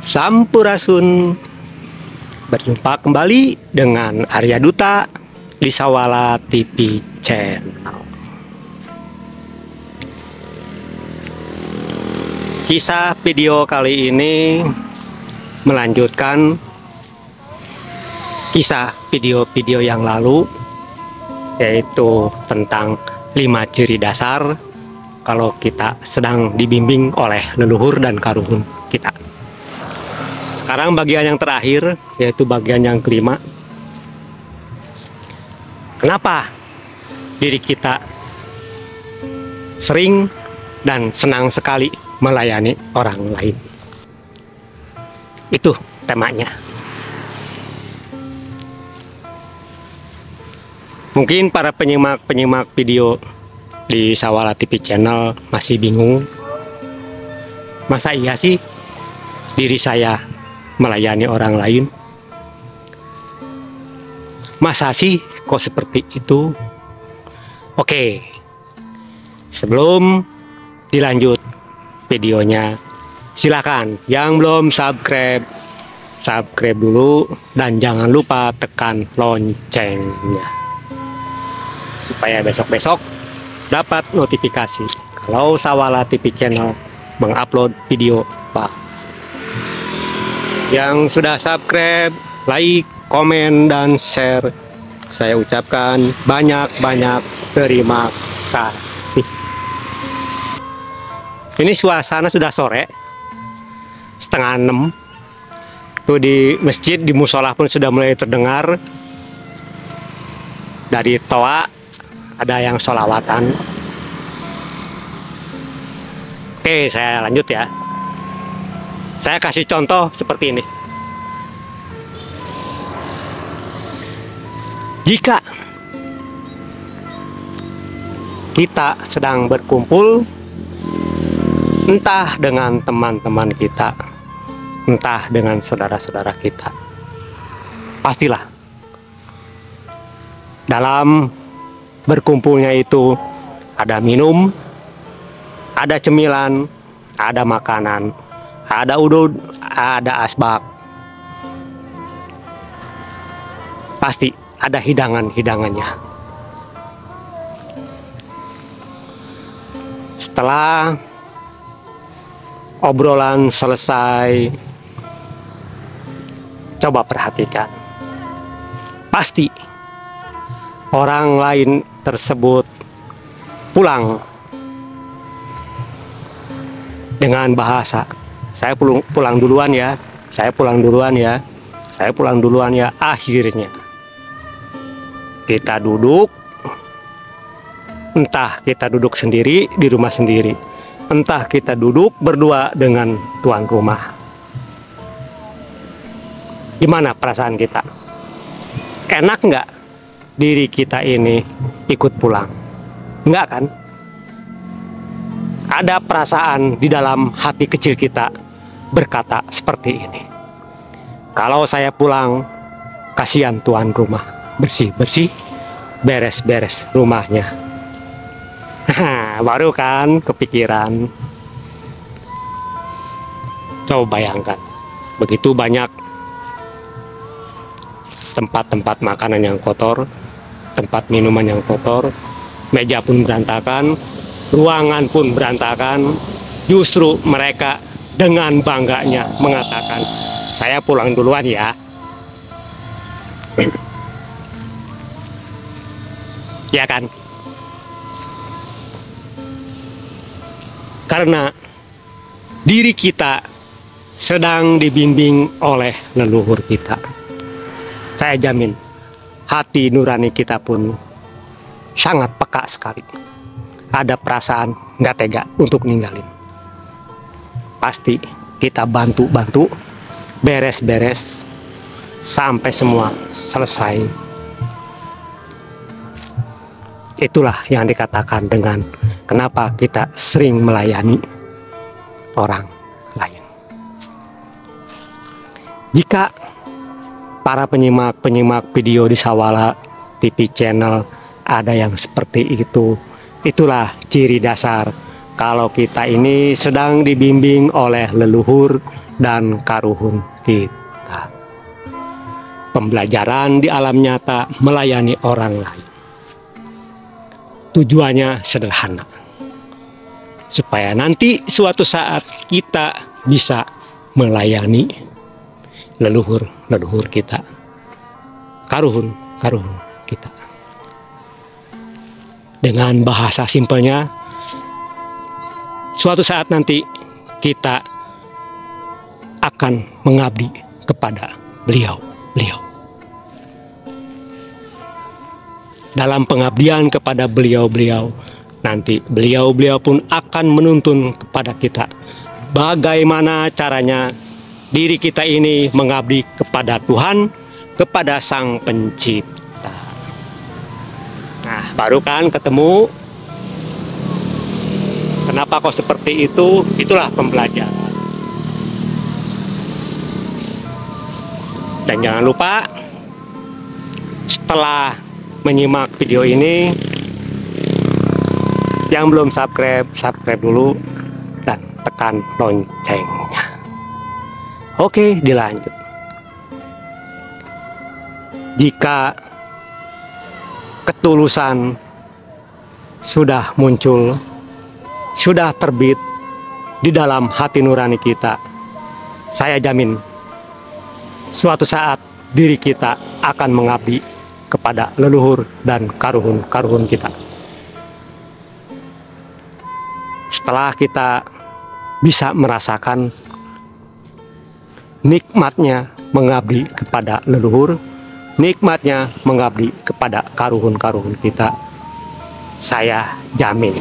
Sampurasun. Berjumpa kembali dengan Arya Duta di Sawala TV Channel. Kisah video kali ini melanjutkan kisah video-video yang lalu, yaitu tentang 5 ciri dasar kalau kita sedang dibimbing oleh leluhur dan karuhun kita. Sekarang bagian yang terakhir, yaitu bagian yang kelima. Kenapa diri kita sering dan senang sekali melayani orang lain? Itu temanya. Mungkin para penyimak video di Sawala TV Channel masih bingung. Masa iya sih diri saya melayani orang lain? Masa sih kok seperti itu? Oke, sebelum dilanjut videonya, silakan yang belum subscribe dulu, dan jangan lupa tekan loncengnya supaya besok-besok dapat notifikasi kalau Sawala TV Channel mengupload video baru. Yang sudah subscribe, like, komen, dan share, saya ucapkan banyak-banyak terima kasih. Ini suasana sudah sore, 5:30. Tuh di masjid, di musola pun sudah mulai terdengar. Dari toa ada yang sholawatan. Oke, saya lanjut ya. Saya kasih contoh seperti ini. Jika kita sedang berkumpul, entah dengan teman-teman kita, entah dengan saudara-saudara kita, pastilah dalam berkumpulnya itu ada minum, ada cemilan, ada makanan, ada udud, ada asbak. Pasti ada hidangan-hidangannya. Setelah obrolan selesai, coba perhatikan. Pasti orang lain tersebut pulang dengan bahasa, saya pulang duluan ya, saya pulang duluan ya, saya pulang duluan ya. Akhirnya kita duduk, entah kita duduk sendiri di rumah sendiri, entah kita duduk berdua dengan tuan rumah. Gimana perasaan kita? Enak nggak diri kita ini ikut pulang? Enggak kan? Ada perasaan di dalam hati kecil kita berkata seperti ini: kalau saya pulang, kasihan tuan rumah, bersih-bersih, beres-beres rumahnya. Baru kan kepikiran. Coba bayangkan, begitu banyak tempat-tempat makanan yang kotor, tempat minuman yang kotor, meja pun berantakan, ruangan pun berantakan. Justru mereka dengan bangganya mengatakan, saya pulang duluan ya. Ya kan? Karena diri kita sedang dibimbing oleh leluhur kita. Saya jamin hati nurani kita pun sangat peka sekali. Ada perasaan nggak tega untuk ninggalin. Pasti kita bantu-bantu, beres-beres sampai semua selesai. Itulah yang dikatakan dengan kenapa kita sering melayani orang lain. Jika para penyimak video di Sawala TV Channel ada yang seperti itu, itulah ciri dasar kalau kita ini sedang dibimbing oleh leluhur dan karuhun kita. Pembelajaran di alam nyata melayani orang lain. Tujuannya sederhana, supaya nanti suatu saat kita bisa melayani leluhur kita, karuhun kita. Dengan bahasa simpelnya, suatu saat nanti kita akan mengabdi kepada beliau. Dalam pengabdian kepada beliau, nanti beliau pun akan menuntun kepada kita bagaimana caranya diri kita ini mengabdi kepada Tuhan, kepada Sang Pencipta. Nah, baru kan ketemu. Kenapa kok seperti itu? Itulah pembelajaran. Dan jangan lupa, setelah menyimak video ini, yang belum subscribe dulu dan tekan loncengnya. Oke, dilanjut. Jika ketulusan sudah muncul, sudah terbit di dalam hati nurani kita, saya jamin suatu saat diri kita akan mengabdi kepada leluhur dan karuhun kita. Setelah kita bisa merasakan nikmatnya mengabdi kepada leluhur, nikmatnya mengabdi kepada karuhun kita, saya jamin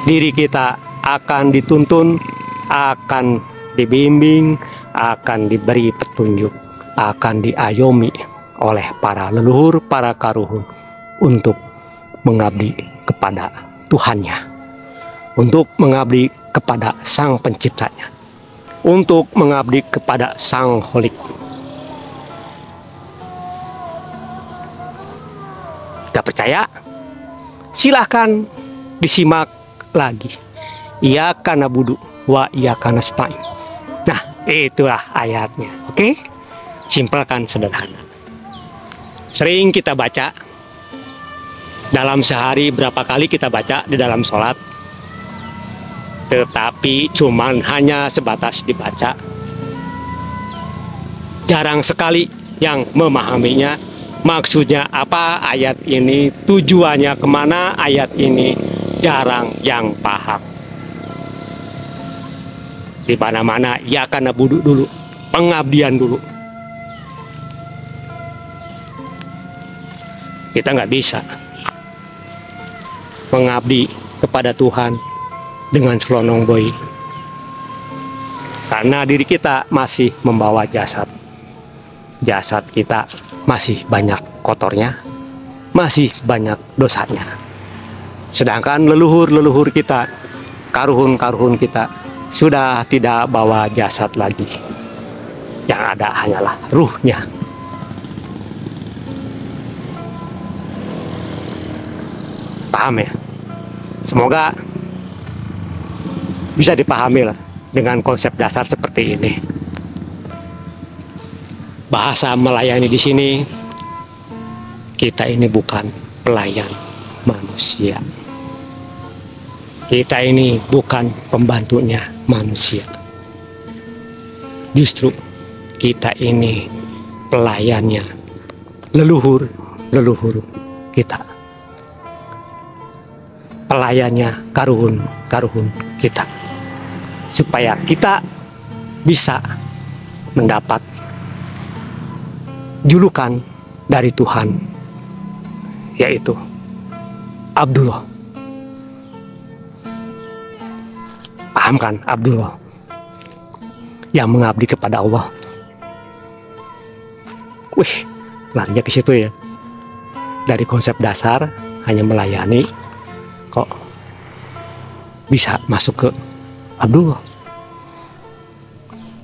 diri kita akan dituntun, akan dibimbing, akan diberi petunjuk, akan diayomi oleh para leluhur, para karuhun untuk mengabdi kepada Tuhannya, untuk mengabdi kepada Sang Penciptanya, untuk mengabdi kepada Sang Holik. Tidak percaya? Silahkan disimak lagi. Iyyaka na'budu wa iyyaka nasta'in. Nah, itulah ayatnya. Oke? Simpel kan, sederhana. Sering kita baca dalam sehari, berapa kali kita baca di dalam sholat, tetapi cuman hanya sebatas dibaca. Jarang sekali yang memahaminya. Maksudnya apa ayat ini, tujuannya kemana ayat ini, jarang yang paham. Di mana-mana ya karena buduk dulu, pengabdian dulu. Kita nggak bisa mengabdi kepada Tuhan dengan selonong boy, karena diri kita masih membawa jasad. Jasad kita masih banyak kotornya, masih banyak dosanya. Sedangkan leluhur kita, karuhun kita sudah tidak bawa jasad lagi. Yang ada hanyalah ruhnya. Paham ya? Semoga bisa dipahami lah dengan konsep dasar seperti ini. Bahasa melayani di sini, kita ini bukan pelayan manusia. Kita ini bukan pembantunya manusia. Justru kita ini pelayannya leluhur kita. Pelayannya karuhun kita. Supaya kita bisa mendapat julukan dari Tuhan, yaitu Abdullah. Paham kan, Abdullah yang mengabdi kepada Allah. Wih, larinya ke situ ya. Dari konsep dasar hanya melayani, kok bisa masuk ke Abdullah.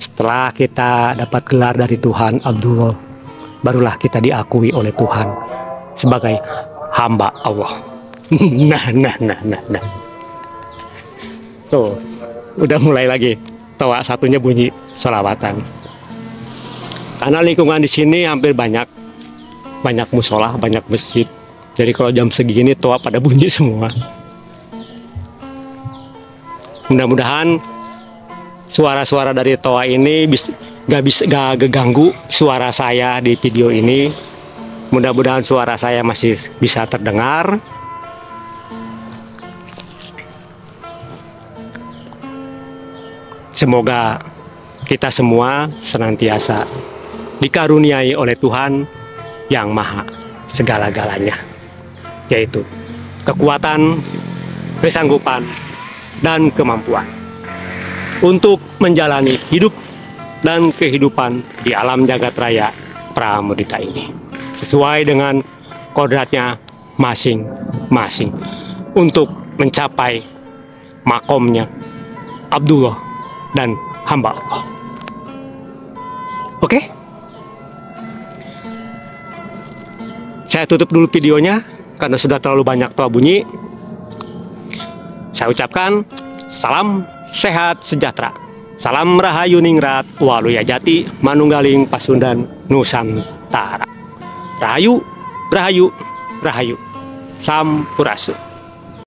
Setelah kita dapat gelar dari Tuhan Abdullah, barulah kita diakui oleh Tuhan sebagai hamba Allah. Nah. Tuh, udah mulai lagi toa satunya bunyi sholawatan. Karena lingkungan di sini hampir banyak musola, banyak masjid. Jadi kalau jam segini toa pada bunyi semua. Mudah-mudahan suara-suara dari toa ini gak geganggu suara saya di video ini. Mudah-mudahan suara saya masih bisa terdengar. Semoga kita semua senantiasa dikaruniai oleh Tuhan yang Maha segala-galanya, yaitu kekuatan, kesanggupan, dan kemampuan untuk menjalani hidup dan kehidupan di alam jagat raya Pramudita ini sesuai dengan kodratnya masing-masing untuk mencapai makomnya Abdullah dan hamba Allah. Oke? Saya tutup dulu videonya karena sudah terlalu banyak toa bunyi. Saya ucapkan salam sehat sejahtera. Salam Rahayu Ningrat Waluya Jati Manunggaling Pasundan Nusantara. Rahayu, Rahayu, Rahayu. Sampurasun.